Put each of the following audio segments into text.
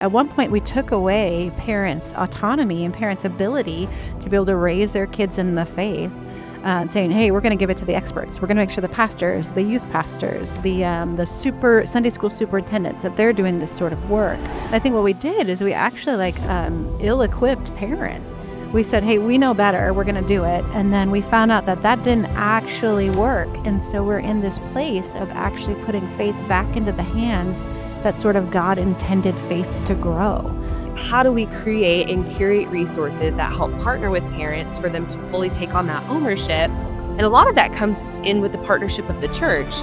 At one point, we took away parents' autonomy and parents' ability to be able to raise their kids in the faith, saying, "Hey, we're going to give it to the experts. We're going to make sure the pastors, the youth pastors, the super Sunday school superintendents that they're doing this sort of work." I think what we did is we actually ill-equipped parents. We said, "Hey, we know better. We're going to do it," and then we found out that that didn't actually work, and so we're in this place of actually putting faith back into the hands that sort of God intended faith to grow. How do we create and curate resources that help partner with parents for them to fully take on that ownership? And a lot of that comes in with the partnership of the church.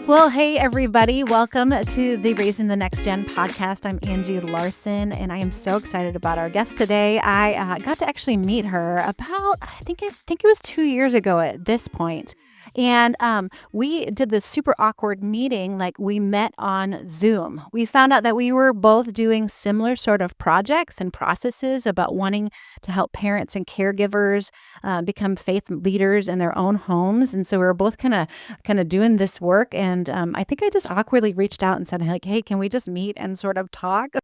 Well, hey, everybody. Welcome to the Raising the Next Gen podcast. I'm Angie Larson, and I am so excited about our guest today. I got to actually meet her about, I think it was 2 years ago at this point. And we did this super awkward meeting, like we met on Zoom. We found out that we were both doing similar sort of projects and processes about wanting to help parents and caregivers become faith leaders in their own homes. And so we were both kind of doing this work. And I think I just awkwardly reached out and said, like, "Hey, can we just meet and sort of talk?"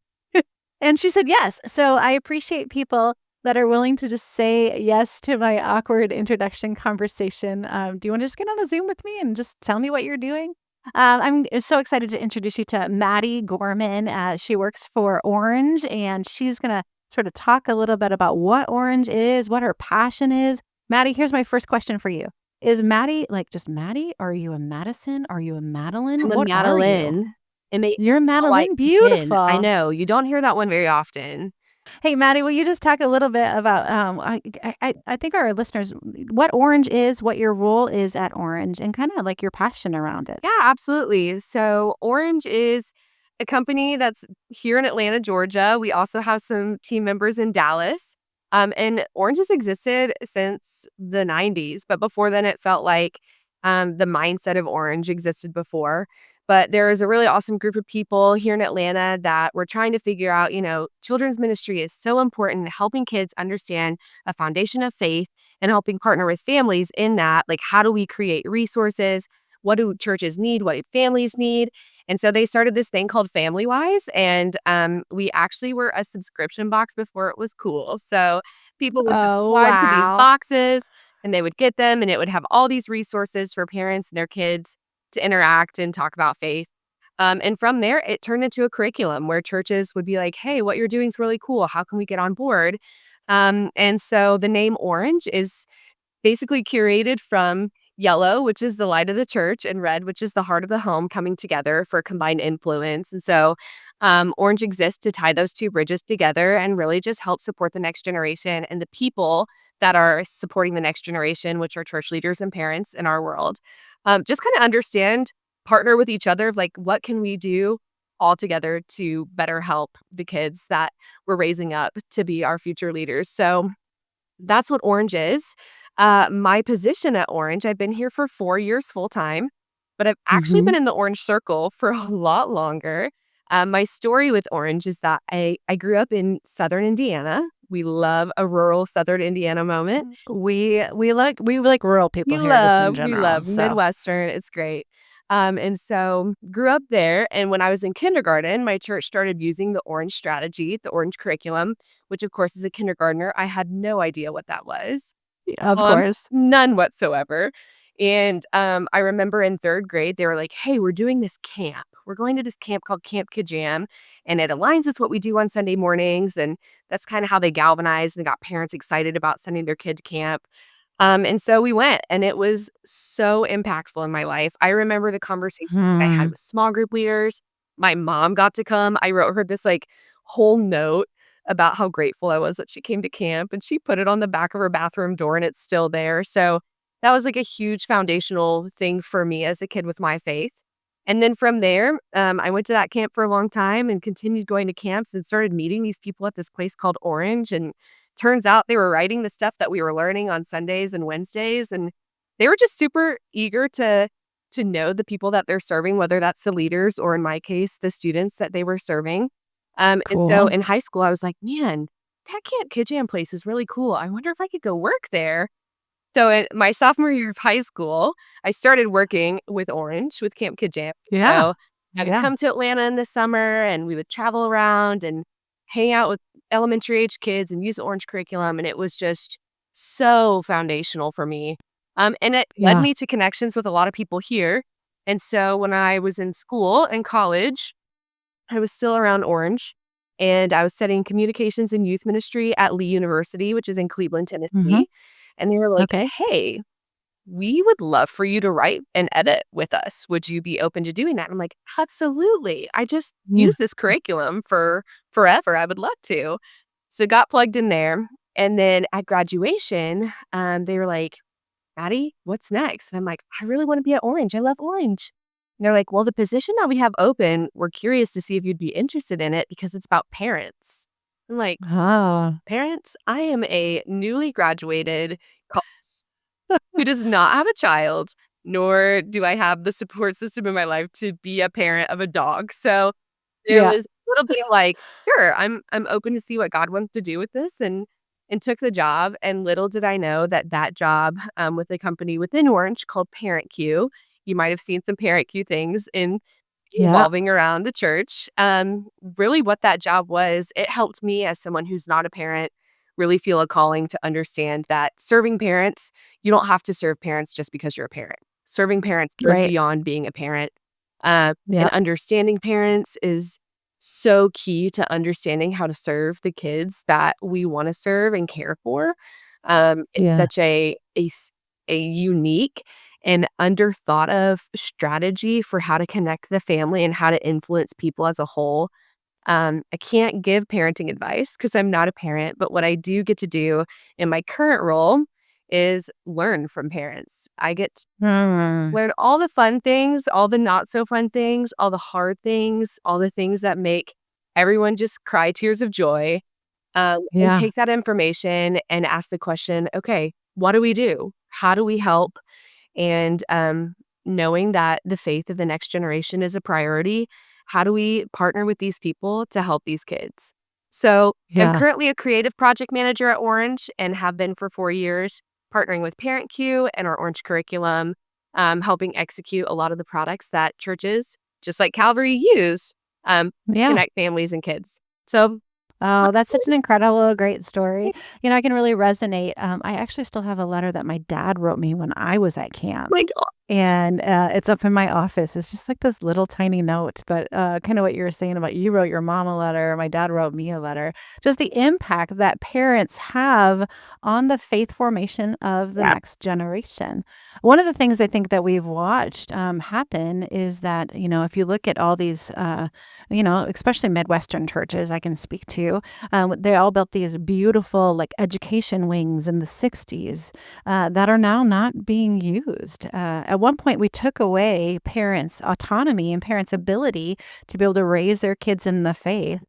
And she said yes. So I appreciate people that are willing to just say yes to my awkward introduction conversation. Do you want to just get on a Zoom with me and just tell me what you're doing? I'm so excited to introduce you to Maddie Gorman. She works for Orange, and she's going to sort of talk a little bit about what Orange is, what her passion is. Maddie, here's my first question for you. Is Maddie like just Maddie? Are you a Madison? Are you a Madeline? I'm a What are you? Madeline. You're a Madeline? I Beautiful. know. You don't hear that one very often. Hey, Maddie, will you just talk a little bit about, I think our listeners, what Orange is, what your role is at Orange, and kind of like your passion around it? Yeah, absolutely. So Orange is a company that's here in Atlanta, Georgia. We also have some team members in Dallas. And Orange has existed since the 90s. But before then, it felt like the mindset of Orange existed before. But there is a really awesome group of people here in Atlanta that we're trying to figure out, children's ministry is so important, helping kids understand a foundation of faith and helping partner with families in that. Like, how do we create resources? What do churches need? What do families need? And so they started this thing called Family Wise. And we actually were a subscription box before it was cool. So people would Oh, subscribe to these wow. boxes and they would get them and it would have all these resources for parents and their kids to interact and talk about faith. And from there, it turned into a curriculum where churches would be like, "Hey, what you're doing is really cool. How can we get on board?" And so the name Orange is basically curated from yellow, which is the light of the church, and red, which is the heart of the home, coming together for combined influence. And so Orange exists to tie those two bridges together and really just help support the next generation and the people that are supporting the next generation, which are church leaders and parents in our world. Just kind of understand, partner with each other of like, what can we do all together to better help the kids that we're raising up to be our future leaders. So that's what Orange is. My position at Orange, I've been here for 4 years full time, but I've actually Mm-hmm. been in the Orange Circle for a lot longer. My story with Orange is that I grew up in Southern Indiana. We love a rural Southern Indiana moment. We like rural people We here just in love, we general. love So, Midwestern. It's great. And so grew up there. And when I was in kindergarten, my church started using the Orange strategy, the Orange curriculum, which of course, as a kindergartner, I had no idea what that was. of course. None whatsoever. And I remember in third grade, they were like, "Hey, we're doing this camp. We're going to this camp called Camp Kajam, and it aligns with what we do on Sunday mornings." And that's kind of how they galvanized and got parents excited about sending their kid to camp. And so we went, and it was so impactful in my life. I remember the conversations that I had Hmm. with small group leaders. My mom got to come. I wrote her this like whole note about how grateful I was that she came to camp, and she put it on the back of her bathroom door, and it's still there. So that was like a huge foundational thing for me as a kid with my faith. And then from there, I went to that camp for a long time and continued going to camps and started meeting these people at this place called Orange. And turns out they were writing the stuff that we were learning on Sundays and Wednesdays. And they were just super eager to know the people that they're serving, whether that's the leaders or in my case, the students that they were serving. And so Cool. in high school, I was like, man, that Camp Kid Jam place is really cool. I wonder if I could go work there. So in my sophomore year of high school, I started working with Orange, with Camp Kid Jam. Yeah. So I would Yeah. come to Atlanta in the summer and we would travel around and hang out with elementary age kids and use the Orange curriculum. And it was just so foundational for me. And it led Yeah. me to connections with a lot of people here. And so when I was in school and college, I was still around Orange and I was studying communications and youth ministry at Lee University, which is in Cleveland, Mhm. Tennessee. And they were like, Okay. hey, we would love for you to write and edit with us. Would you be open to doing that? I'm like, absolutely. I just Mm. use this curriculum for forever. I would love to. So got plugged in there. And then at graduation, they were like, Maddie, what's next? And I'm like, I really want to be at Orange. I love Orange. And they're like, well, the position that we have open, we're curious to see if you'd be interested in it because it's about parents. I'm like, Oh. parents, I am a newly graduated who does not have a child, nor do I have the support system in my life to be a parent of a dog. So there Yeah. was a little bit of like, sure, I'm open to see what God wants to do with this and took the job. And little did I know that that job with a company within Orange called Parent Q, you might have seen some Parent Q things in Yeah. revolving around the church. Really what that job was, it helped me as someone who's not a parent really feel a calling to understand that serving parents, you don't have to serve parents just because you're a parent. Serving parents goes Right. beyond being a parent. And Yep. understanding parents is so key to understanding how to serve the kids that we want to serve and care for. It's Yeah. such a unique and underthought of strategy for how to connect the family and how to influence people as a whole. I can't give parenting advice because I'm not a parent, but what I do get to do in my current role is learn from parents. I get to Mm. learn all the fun things, all the not so fun things, all the hard things, all the things that make everyone just cry tears of joy, and Yeah. take that information and ask the question, okay, what do we do? How do we help? And knowing that the faith of the next generation is a priority, how do we partner with these people to help these kids? So I'm Yeah. currently a creative project manager at Orange and have been for 4 years, partnering with Parent Q and our Orange curriculum, helping execute a lot of the products that churches, just like Calvary, use to Yeah. connect families and kids. So Oh, that's that's such an incredible, great story. I can really resonate. I actually still have a letter that my dad wrote me when I was at camp. my God. And, it's up in my office. It's just like this little tiny note, but, kinda what you were saying about you wrote your mom a letter, my dad wrote me a letter. Just the impact that parents have on the faith formation of the Yeah. next generation. One of the things I think that we've watched, happen is that, if you look at all these, especially Midwestern churches I can speak to, they all built these beautiful, like, education wings in the '60s, that are now not being used. At one point, we took away parents' autonomy and parents' ability to be able to raise their kids in the faith,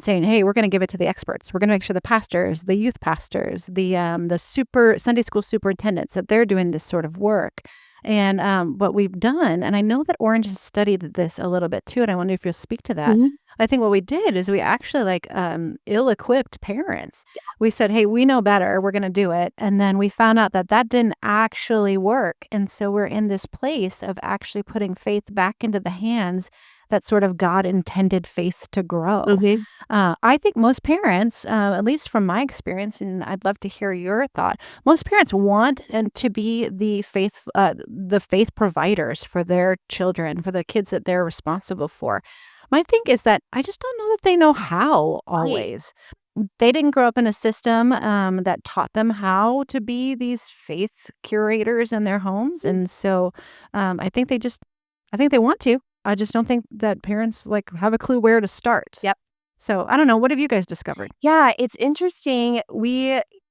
saying, "Hey, we're going to give it to the experts. We're going to make sure the pastors, the youth pastors, the super Sunday school superintendents that they're doing this sort of work." And what we've done, and I know that Orange has studied this a little bit too, and I wonder if you'll speak to that. Mhm. I think what we did is we actually like ill-equipped parents. We said, "Hey, we know better. We're gonna do it." And then we found out that that didn't actually work. And so we're in this place of actually putting faith back into the hands that sort of God intended faith to grow. Mhm. I think most parents, at least from my experience, and I'd love to hear your thought, most parents want and to be the faith providers for their children, for the kids that they're responsible for. My thing is that I just don't know that they know how Right. always. They didn't grow up in a system, that taught them how to be these faith curators in their homes, and so, I think they want to. I just don't think that parents, like, have a clue where to start. Yep. So, I don't know, what have you guys discovered? Yeah, it's interesting.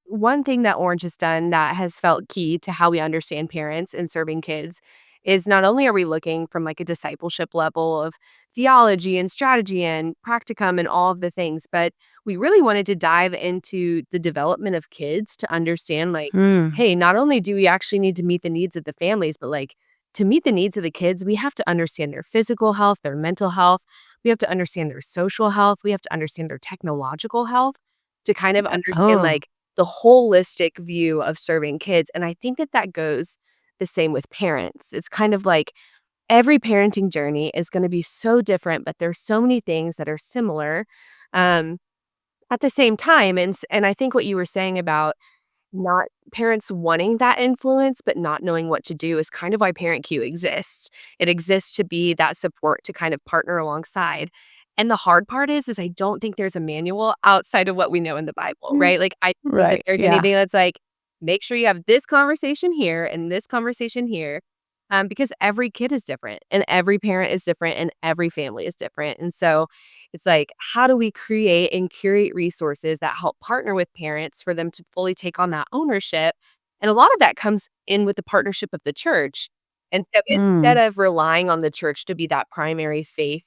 One thing that Orange has done that has felt key to how we understand parents and serving kids is not only are we looking from like a discipleship level of theology and strategy and practicum and all of the things, but we really wanted to dive into the development of kids to understand like, Mm. hey, not only do we actually need to meet the needs of the families, but like to meet the needs of the kids, we have to understand their physical health, their mental health. We have to understand their social health. We have to understand their technological health to kind of understand Oh. like the holistic view of serving kids. And I think that that goes the same with parents. It's kind of like every parenting journey is going to be so different, but there's so many things that are similar um, at the same time. And I think what you were saying about not parents wanting that influence, but not knowing what to do is kind of why Parent Q exists. It exists to be that support to kind of partner alongside. And the hard part is I don't think there's a manual outside of what we know in the Bible, Mm. right? Like, I don't think that Right. there's Yeah. anything that's like, make sure you have this conversation here and this conversation here. Because every kid is different and every parent is different and every family is different. And so it's like, how do we create and curate resources that help partner with parents for them to fully take on that ownership? And a lot of that comes in with the partnership of the church. And so instead Mm. of relying on the church to be that primary faith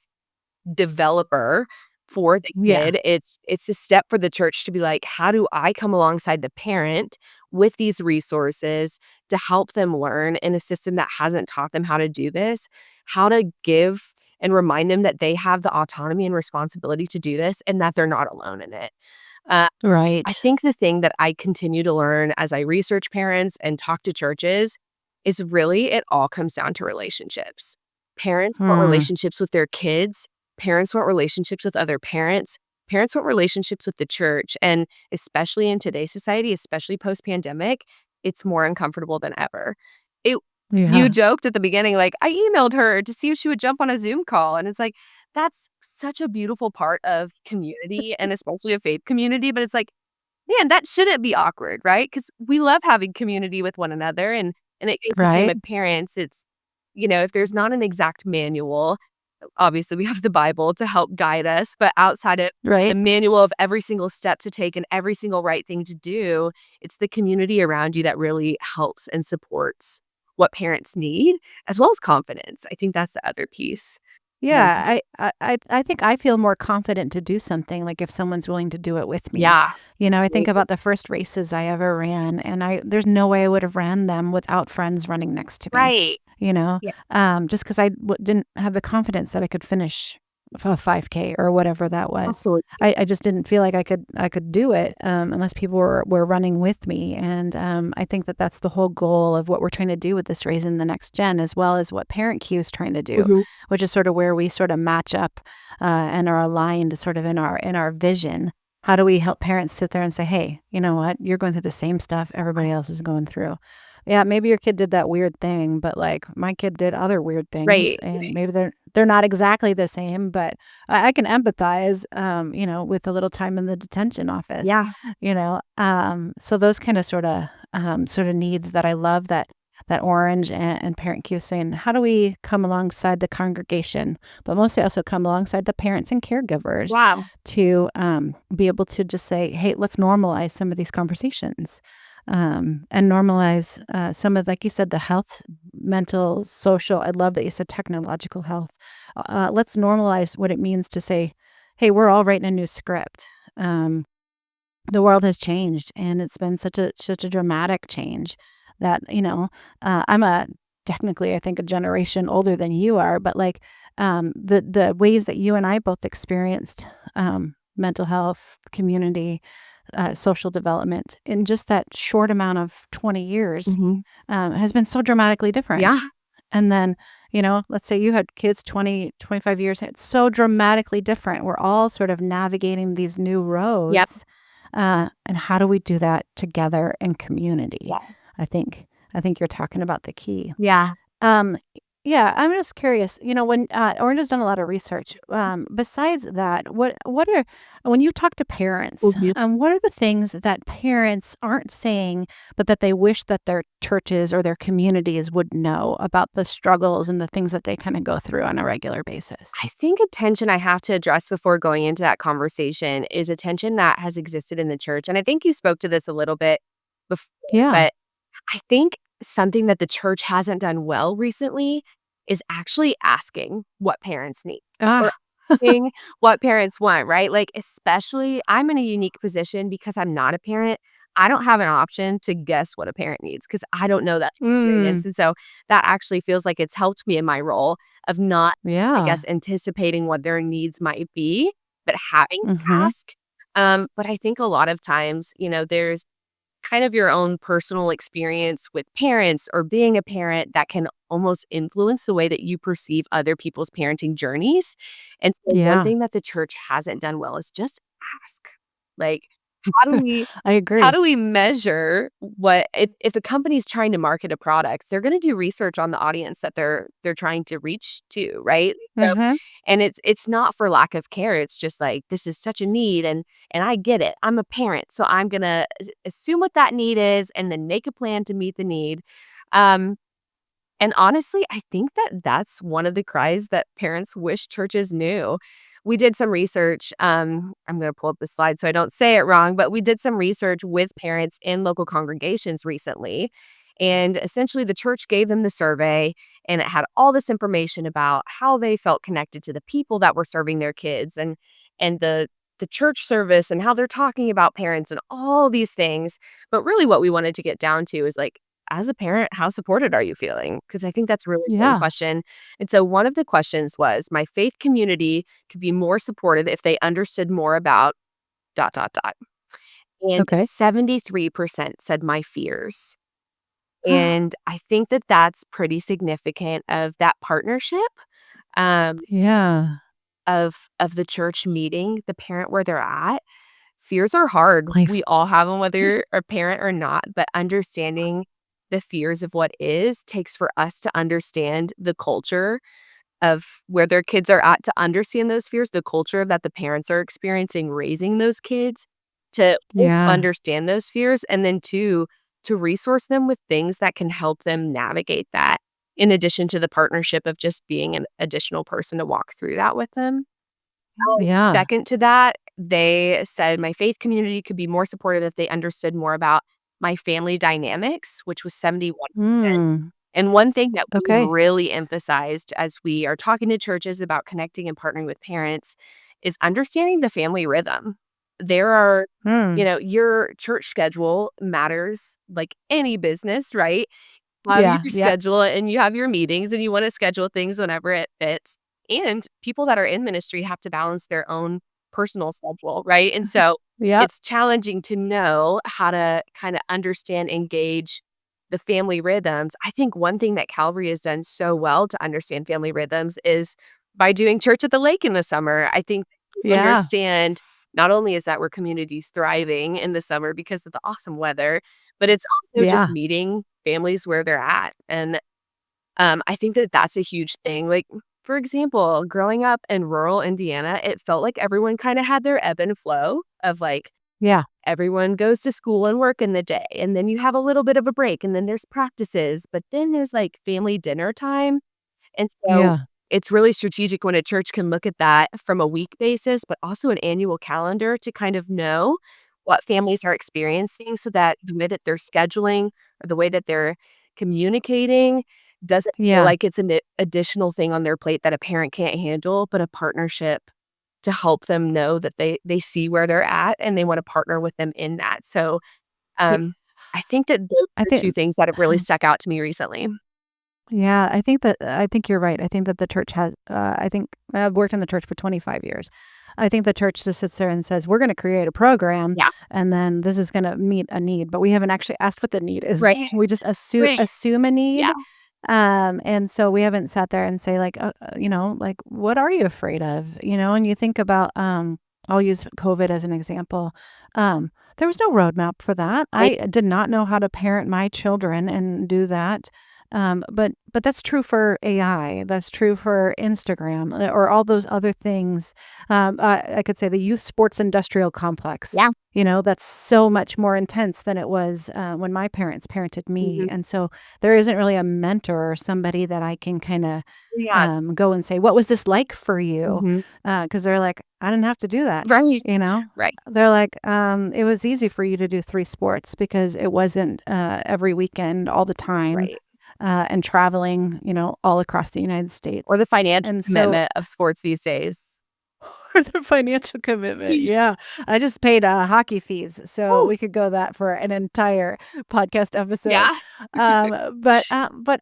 developer for the Yeah. kid, it's a step for the church to be like, how do I come alongside the parent with these resources to help them learn in a system that hasn't taught them how to do this, how to give and remind them that they have the autonomy and responsibility to do this and that they're not alone in it. Uh, I Right. think the thing that I continue to learn as I research parents and talk to churches is really it all comes down to relationships. Parents want Mm. relationships with their kids, parents want relationships with other parents, parents want relationships with the church. And especially in today's society, especially post pandemic, it's more uncomfortable than ever. It, you Yeah. joked at the beginning, like, I emailed her to see if she would jump on a Zoom call. And it's like, that's such a beautiful part of community and especially a faith community, but it's like, man, that shouldn't be awkward, right? Because we love having community with one another, and it goes the same Right. with parents. It's, if there's not an exact manual, obviously, we have the Bible to help guide us, but outside of the Right. manual of every single step to take and every single right thing to do, it's the community around you that really helps and supports what parents need, as well as confidence. I think that's the other piece. Um, Yeah, I think I feel more confident to do something, like, if someone's willing to do it with me. yeah, I think absolutely. about the first races I ever ran, and I there's no way I would have ran them without friends running next to me, Right. Yeah, just 'cause didn't have the confidence that I could finish a 5K or whatever that was. absolutely. I just didn't feel like I could do it, unless people were running with me, and, I think that that's the whole goal of what we're trying to do with this Raising the Next Gen, as well as what Parent Q is trying to do, Mhm. which is sort of where we sort of match up, and are aligned sort of in our vision. How do we help parents sit there and say, "Hey, you know what? You're going through the same stuff everybody else is going through. Yeah, maybe your kid did that weird thing, but, like, my kid did other weird things, Right, and right. maybe they're not exactly the same, but I can empathize, with a little time in the detention office, Yeah. so those kinda sorta needs that I love that Orange and Parent Q is saying, "How do we come alongside the congregation?" But mostly also come alongside the parents and caregivers Wow. to, be able to just say, "Hey, let's normalize some of these conversations," and normalize, some of, like you said, the health, mental, social. I love that you said technological health. Let's normalize what it means to say, "Hey, we're all writing a new script." The world has changed, and it's been such a dramatic change that, I'm technically, I think, a generation older than you are, but, like, the ways that you and I both experienced, mental health, community, social development in just that short amount of 20 years, Mhm. has been so dramatically different. Yeah. And then, let's say you had kids 20, 25 years, it's so dramatically different. We're all sort of navigating these new Yep. roads. And how do we do that together in community? Yeah. I think I think you're talking about the key. Yeah. Um, yeah, I'm just curious, when, Orange has done a lot of research, besides that, when you talk to parents, Mhm. what are the things that parents aren't saying, but that they wish that their churches or their communities would know about the struggles and the things that they kinda go through on a regular basis? I think a tension I have to address before going into that conversation is a tension that has existed in the church, and I think you spoke to this a little bit before, Yeah. but I think something that the church hasn't done well recently is actually asking what parents need or Ah. asking what parents want, right? Like, especially I'm in a unique position because I'm not a parent. I don't have an option to guess what a parent needs because I don't know that experience. Mm. And so that actually feels like it's helped me in my role of not, I Yeah. guess, anticipating what their needs might be, but having to Mhm. ask. But I think a lot of times, there's kind of your own personal experience with parents or being a parent that can almost influence the way that you perceive other people's parenting journeys. And so one Yeah. thing that the church hasn't done well is just ask. Like, how do we I how agree. do we measure what if a company's trying to market a product, they're gonna do research on the audience that they're trying to reach to, right? So Mhm. and it's not for lack of care, it's just like, this is such a need, and I get it. I'm a parent, so I'm gonna assume what that need is and then make a plan to meet the need. Um, and honestly, I think that that's one of the cries that parents wish churches knew. We did some research, I'm gonna pull up the slide so I don't say it wrong, but we did some research with parents in local congregations recently, and essentially the church gave them the survey, and it had all this information about how they felt connected to the people that were serving their kids and the church service and how they're talking about parents and all these things, but really what we wanted to get down to is, like, as a parent, how supported are you feeling? Because I think that's a really important Yeah. question. And so one of the questions was, my faith community could be more supportive if they understood more about dot, dot, dot. And Okay. 73% said my fears. And I think that that's pretty significant of that partnership, um, Yeah. of the church meeting the parent where they're at. Fears are hard. My We all have them whether you're a parent or not, but understanding the fears of what is takes for us to understand the culture of where their kids are at, to understand those fears, the culture that the parents are experiencing raising those kids, to also Yeah. understand those fears, and then 2, to resource them with things that can help them navigate that, in addition to the partnership of just being an additional person to walk through that with them. Yeah. Second to that, they said my faith community could be more supportive if they understood more about my family dynamics, which was 71%. Mm. And one thing that we've Okay. really emphasized as we are talking to churches about connecting and partnering with parents is understanding the family rhythm. There are, Mm. your church schedule matters like any business, right? Have your Yeah. Yeah. schedule and you have your meetings and you wanna schedule things whenever it fits, and people that are in ministry have to balance their own personal schedule, right? And so, Yep. it's challenging to know how to kinda understand, engage the family rhythms. I think one thing that Calvary has done so well to understand family rhythms is by doing church at the lake in the summer. I think we Yeah. understand not only is that where community's thriving in the summer because of the awesome weather, but it's also just Yeah. meeting families where they're at, and, I think that that's a huge thing, like, for example, growing up in rural Indiana, it felt like everyone kinda had their ebb and flow of, like, Yeah. everyone goes to school and work in the day, and then you have a little bit of a break, and then there's practices, but then there's, like, family dinner time, and so Yeah. it's really strategic when a church can look at that from a week basis, but also an annual calendar to kind of know what families are experiencing so that the way that they're scheduling or the way that they're communicating doesn't feel Yeah. like it's an additional thing on their plate that a parent can't handle, but a partnership to help them know that they see where they're at and they wanna partner with them in that. So, Y I think that those I are 2 think things that have really stuck out to me recently. yeah, I think you're right. I think that the church has, I think I've worked in the church for 25 years. I think the church just sits there and says, "We're gonna create a program, Yeah. and then this is gonna meet a need," but we haven't actually asked what the need is. Right. We just Right. assume a Yeah. need, and so we haven't sat there and say like, like, "What are you afraid of?" And you think about, I'll use COVID as an example. There was no roadmap for that. Right. I did not know how to parent my children and do that. But that's true for AI. That's true for Instagram, or all those other things. I could say the youth sports industrial complex. Yeah. That's so much more intense than it was when my parents parented me. Mhm. And so there isn't really a mentor or somebody that I can kind of Yeah. go and say, "What was this like for you?" Mhm. Because they're like, "I didn't have to do that." Right. You know, Right. they're like, "It was easy for you to do three sports because it wasn't every weekend all the time." Right. And traveling, all across the United Or States. the financial And so commitment of sports these days. or the financial commitment, yeah. I just paid, hockey fees, so Woo. we could go that for an entire podcast episode. Yeah. But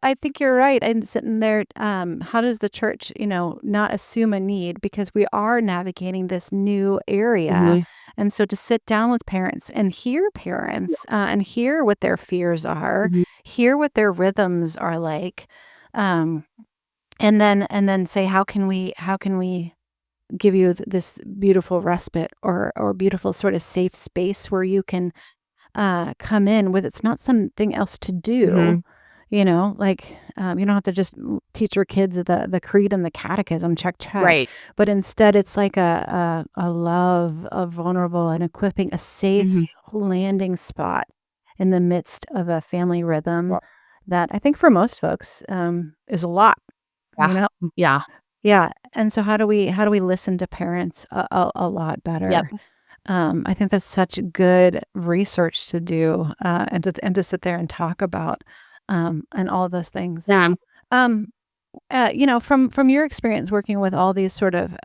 I think you're right. I'm sitting there, how does the church, not assume a need because we are navigating this new area, Mhm. And so to sit down with parents and hear parents and hear what their fears are, Mhm. hear what their rhythms are like, um, and then say, how can we give you this beautiful respite or beautiful sort of safe space where you can come in with it's not something else to do. Mhm. Like, you don't have to just teach your kids the creed and the catechism, check, check. Right. But instead, it's like a love of vulnerable and equipping a safe Mhm. landing spot in the midst of a family rhythm Well, that I think for most folks is a lot, yeah. you know? Yeah. Yeah. And so how do we listen to parents a lot Yep. better? I think that's such good research to do, and to sit there and talk about, and all those things. Yeah. Um, from your experience working with all these sort of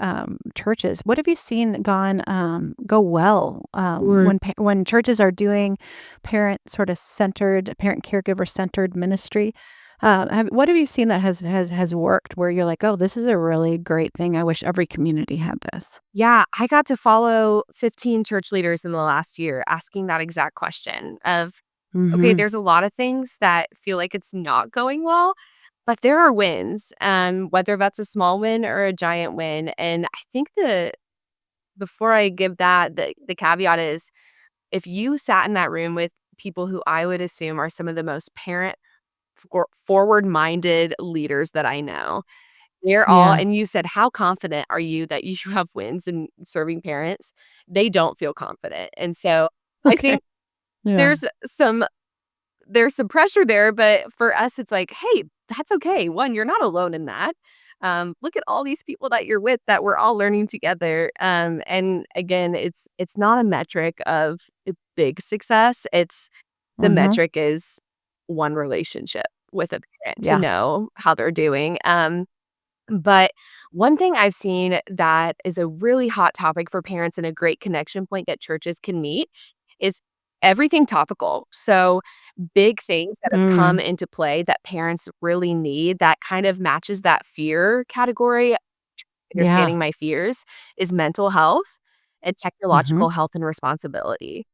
churches, what have you seen go well Or when churches are doing parent caregiver centered ministry? What have you seen that has worked where you're like, oh, this is a really great thing. I wish every community had this. yeah, I got to follow 15 church leaders in the last year asking that exact question of, okay, Hmm. there's a lot of things that feel like it's not going well, but there are wins, whether that's a small win or a giant win. And I think before I give that, the caveat is if you sat in that room with people who I would assume are some of the most parent forward minded leaders that I know, they're all, Yeah. and you said, "How confident are you that you have wins in serving parents?" They don't feel confident, and so I Okay. think Yeah. there's some pressure there, but for us, it's like, "Hey, that's okay. One, you're not alone in that. Look at all these people that you're with that we're all learning together." And again, it's not a metric of a big success. It's the Mhm. metric is one relationship with a parent to Yeah. know how they're doing. But one thing I've seen that is a really hot topic for parents and a great connection point that churches can meet is everything topical. So, big things that have come Mm. into play that parents really need that kind of matches that fear category, Yeah. understanding my fears, is mental health and Mhm. technological health and responsibility.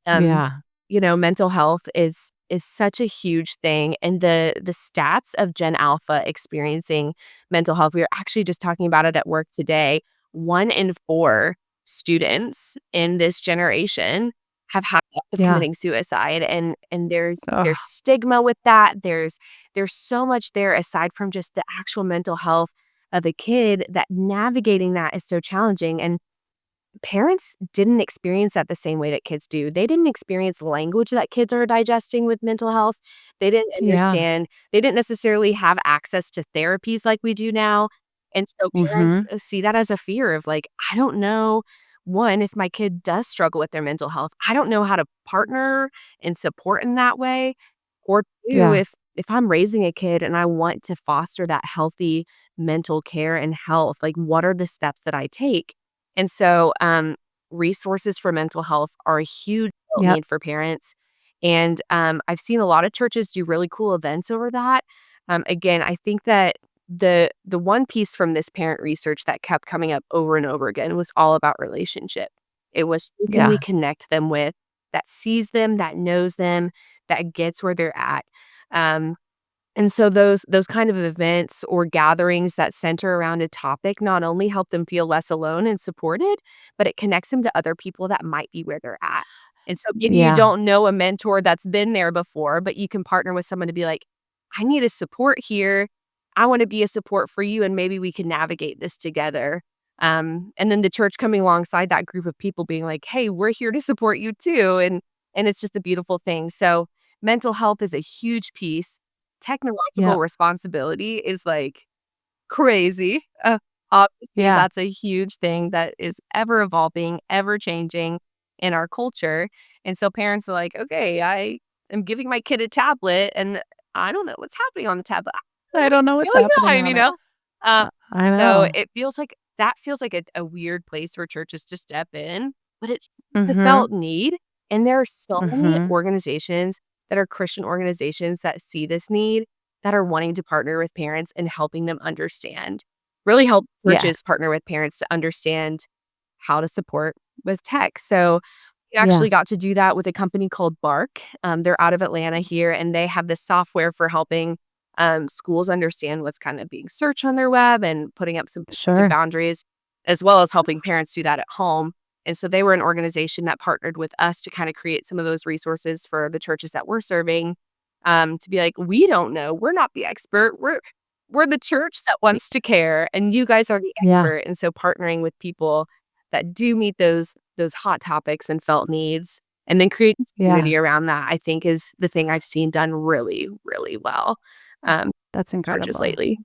Um, Yeah. mental health is such a huge thing, and the stats of Gen Alpha experiencing mental health, we were actually just talking about it at work today. 1 in 4 students in this generation have had thoughts of Yeah. committing suicide, and there's Ugh. stigma with that. There's so much there aside from just the actual mental health of a kid that navigating that is so challenging, and parents didn't experience that the same way that kids do. They didn't experience language that kids are digesting with mental health. They didn't Yeah. understand, they didn't necessarily have access to therapies like we do now. And so parents Mhm. see that as a fear of like, I don't know, one, if my kid does struggle with their mental health, I don't know how to partner and support in that way. Or two, Yeah. if I'm raising a kid and I want to foster that healthy mental care and health, like what are the steps that I take? And so, resources for mental health are a huge Yep. need for parents, and, I've seen a lot of churches do really cool events over that. Again, I think that the one piece from this parent research that kept coming up over and over again was all about relationship. It was who can we Yeah. connect them with that sees them, that knows them, that gets where they're at. Um, and so those kind of events or gatherings that center around a topic not only help them feel less alone and supported, but it connects them to other people that might be where they're at. And so maybe you Yeah. don't know a mentor that's been there before, but you can partner with someone to be like, I need a support here. I want to be a support for you, and maybe we can navigate this together. And then the church coming alongside that group of people being like, hey, we're here to support you too. And it's just a beautiful thing. So mental health is a huge piece. Technological Yep. responsibility is, like, crazy. Obviously, Yeah. that's a huge thing that is ever evolving, ever changing in our culture, and so parents are like, "Okay, I am giving my kid a tablet, and I don't know what's happening on the tablet. I don't I know don't know what's what's going happening on," on you it. know? Um, I so know. it feels like that feels like a weird place for churches to step in, but it's a Mhm. felt need, and there are so many Mhm. organizations that are Christian organizations that see this need, that are wanting to partner with parents and helping them understand. Really help Yeah. churches partner with parents to understand how to support with tech. So we Yeah. actually got to do that with a company called Bark. They're out of Atlanta here, and they have this software for helping schools understand what's kind of being searched on their web and putting up some predictive Sure. boundaries, as well as helping parents do that at home. And so they were an organization that partnered with us to kind of create some of those resources for the churches that we're serving. To be like, we don't know, we're not the expert. We're the church that Y wants to care, and you guys are the yeah. expert. And so partnering with people that do meet those hot topics and felt needs, and then creating Yeah. community around that, I think is the thing I've seen done really, really well, um, That's churches incredible. lately.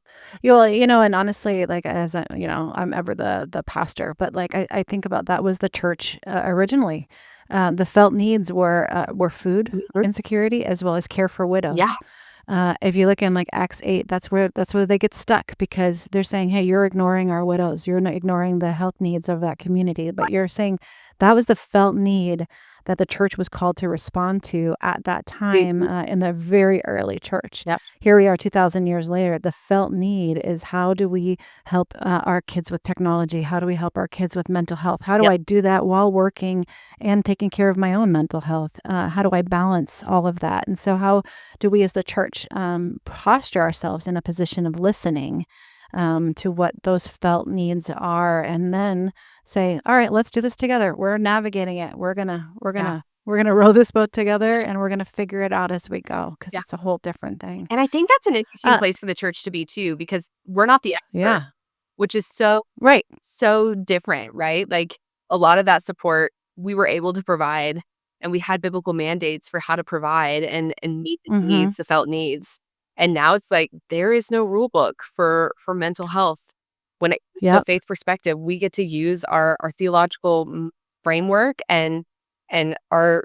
And honestly, like, as I'm ever the pastor, but, like, I think about that was the church, originally. The felt needs were food Mhm. insecurity as well as care for Yeah, widows. If you look in, like, Acts 8, that's where they get stuck because they're saying, "Hey, you're ignoring our widows. You're not ignoring the health needs of that community." But you're saying that was the felt need that the church was called to respond to at that time, mhm, in the very early church. yep, Here we are 2,000 years later. The felt need is how do we help our kids with technology? How do we help our kids with mental health? How do yep, I do that while working and taking care of my own mental health? How do I balance all of that? And so, how do we as the church posture ourselves in a position of listening to what those felt needs are, and then say, "All right, let's do this together. We're navigating it. yeah, We're gonna row this boat together, and we're gonna figure it out as we go because yeah, it's a whole different thing." and I think that's an interesting Uh, place for the church to be too, because we're not the expert, yeah, which is so right. so different, right? Like, a lot of that support we were able to provide, and we had biblical mandates for how to provide and meet the Mhm. needs, the felt needs. And now it's like there is no rule book for mental health. When it comes to a Yep. faith perspective, we get to use our theological framework and our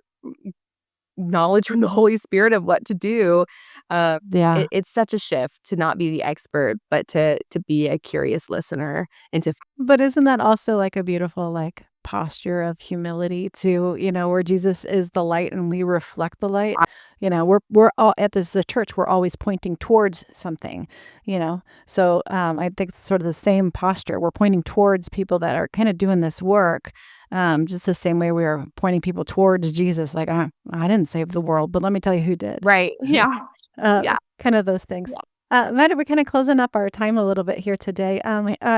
knowledge from the Holy Spirit of what to do. Uh, Yeah. it's such a shift to not be the expert, but to be a curious listener and to But isn't that also like a beautiful like posture of humility too, where Jesus is the light and we reflect the light? We're all at this the church, we're always pointing towards something, you know. So I think it's sort of the same posture. We're pointing towards people that are kind of doing this work. Just the same way we are pointing people towards Jesus, like I didn't save the world, but let me tell you who did. right. Yeah. Yeah. Kind of those things. Maddie, we're kind of closing up our time a little bit here today.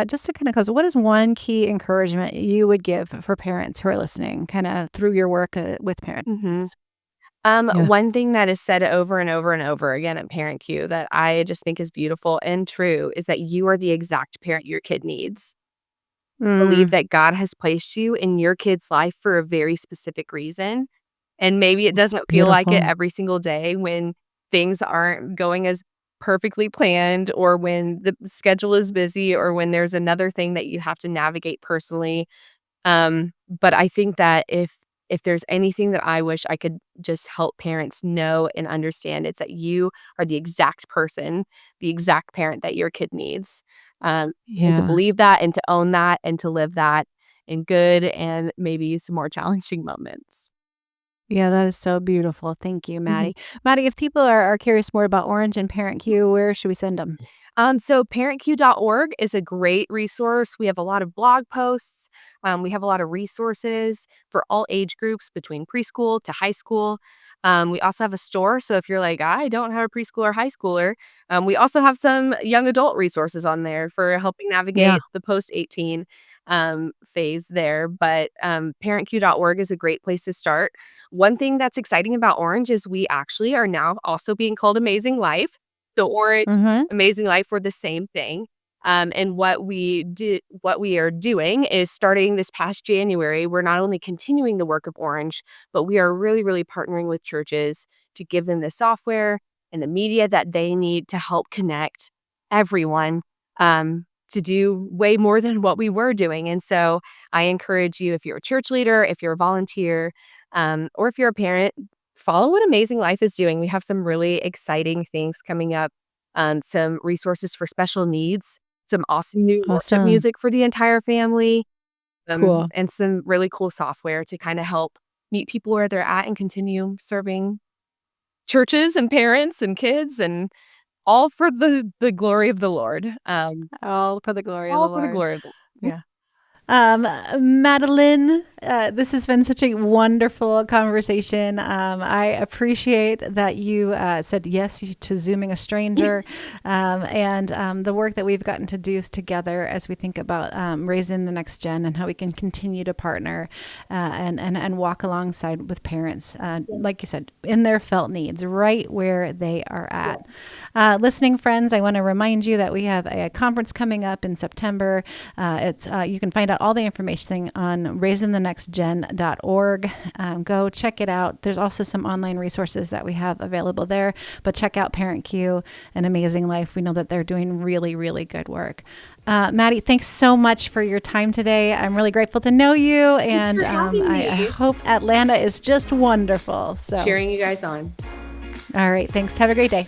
Just to kind of close, what is one key encouragement you would give for parents who are listening, kind of through your work with parents? Mhm. Yeah. One thing that is said over and over and over again at Parent Cue that I just think is beautiful and true is that you are the exact parent your kid needs. Believe Mm, that God has placed you in your kid's life for a very specific reason, and maybe it it's doesn't feel like it beautiful. every single day when things aren't going as perfectly planned or when the schedule is busy or when there's another thing that you have to navigate personally. But I think that if there's anything that I wish I could just help parents know and understand, it's that you are the exact person, the exact parent that your kid needs. And to Yeah. believe that and to own that and to live that in good and maybe some more challenging moments. Yeah, that is so beautiful. Thank you, Mhm. Maddie. Maddie, if people are curious more about Orange and Parent Q, where should we send them? So parentq.org is a great resource. We have a lot of blog posts. We have a lot of resources for all age groups between preschool to high school. We also have a store. So if you're like, I don't have a preschool or high schooler, we also have some young adult resources on there for helping Yeah. navigate the post 18 phase there. But parentq.org is a great place to start. One thing that's exciting about Orange is we actually are now also being called Amazing Life. So Orange Mm-hmm. Amazing Life were the same thing. And what we are doing is starting this past January, we're not only continuing the work of Orange, but we are really, really partnering with churches to give them the software and the media that they need to help connect everyone to do way more than what we were doing. And so I encourage you, if you're a church leader, if you're a volunteer, or if you're a parent, follow what Amazing Life is doing. We have some really exciting things coming up, some resources for special needs, some awesome new worship Awesome. music for the entire family, Cool. and some really cool software to kind of help meet people where they're at and continue serving churches and parents and kids and all for the glory of the Lord. All for the glory of All the for the Lord. glory of the Lord. Yeah. Madeline, This has been such a wonderful conversation. I appreciate that you said yes to Zooming a stranger and the work that we've gotten to do together as we think about raising the next gen and how we can continue to partner and walk alongside with parents, like you said, in their felt needs, right where they are at. Listening friends, I want to remind you that we have a conference coming up in September. You can find out all the information on raisingthenextgen.org. Go check it out. There's also some online resources that we have available there, but check out Parent Q and Amazing Life. We know that they're doing really, really good work. Maddie, thanks so much for your time today. I'm really grateful to know you, and I hope Atlanta is just wonderful. So cheering you guys on. All right, thanks. Have a great day.